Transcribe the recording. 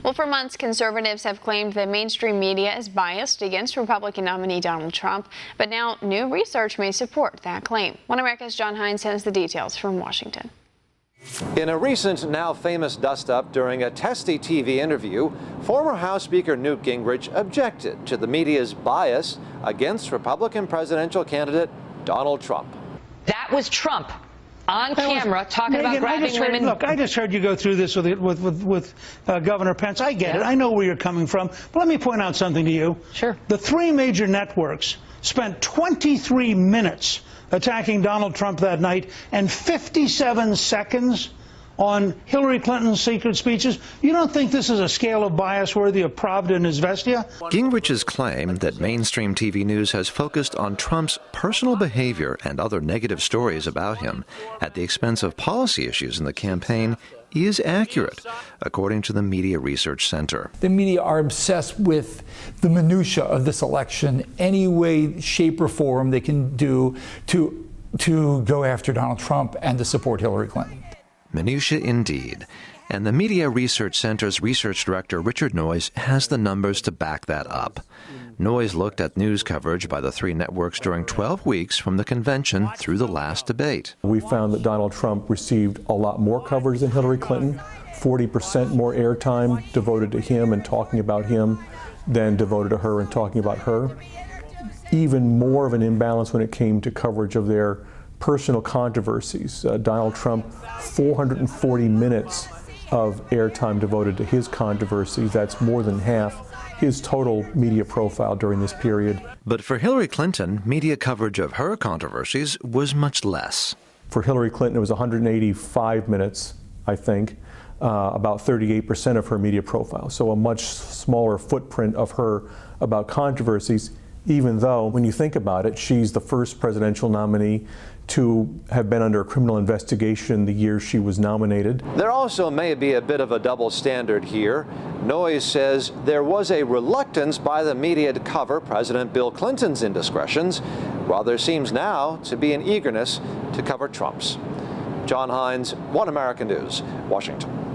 Well, for months, conservatives have claimed that mainstream media is biased against Republican nominee Donald Trump, but now new research may support that claim. One America's John Hines has the details from Washington. In a recent, now famous dust-up during a testy TV interview, former House Speaker Newt Gingrich objected to the media's bias against Republican presidential candidate Donald Trump. That was Trump on camera talking about grabbing women. Look, I just heard you go through this with Governor Pence. I get it. I know where you're coming from. But let me point out something to you. Sure. The three major networks spent 23 minutes attacking Donald Trump that night and 57 seconds on Hillary Clinton's secret speeches. You don't think this is a scale of bias worthy of Pravda and Izvestia? Gingrich's claim that mainstream TV news has focused on Trump's personal behavior and other negative stories about him at the expense of policy issues in the campaign is accurate, according to the Media Research Center. The media are obsessed with the minutia of this election, any way, shape, or form they can do to go after Donald Trump and to support Hillary Clinton. Minutia indeed. And the Media Research Center's research director, Richard Noyes, has the numbers to back that up. Noyes looked at news coverage by the three networks during 12 weeks from the convention through the last debate. We found that Donald Trump received a lot more coverage than Hillary Clinton, 40% more airtime devoted to him and talking about him than devoted to her and talking about her. Even more of an imbalance when it came to coverage of their personal controversies. Donald Trump, 440 minutes of airtime devoted to his controversies. That's more than half his total media profile during this period. But for Hillary Clinton, media coverage of her controversies was much less. For Hillary Clinton, it was 185 minutes, I think, about 38% of her media profile. So a much smaller footprint of her about controversies, even though, when you think about it, she's the first presidential nominee to have been under a criminal investigation the year she was nominated. There also may be a bit of a double standard here. Noyes says there was a reluctance by the media to cover President Bill Clinton's indiscretions, while there seems now to be an eagerness to cover Trump's. John Hines, One American News, Washington.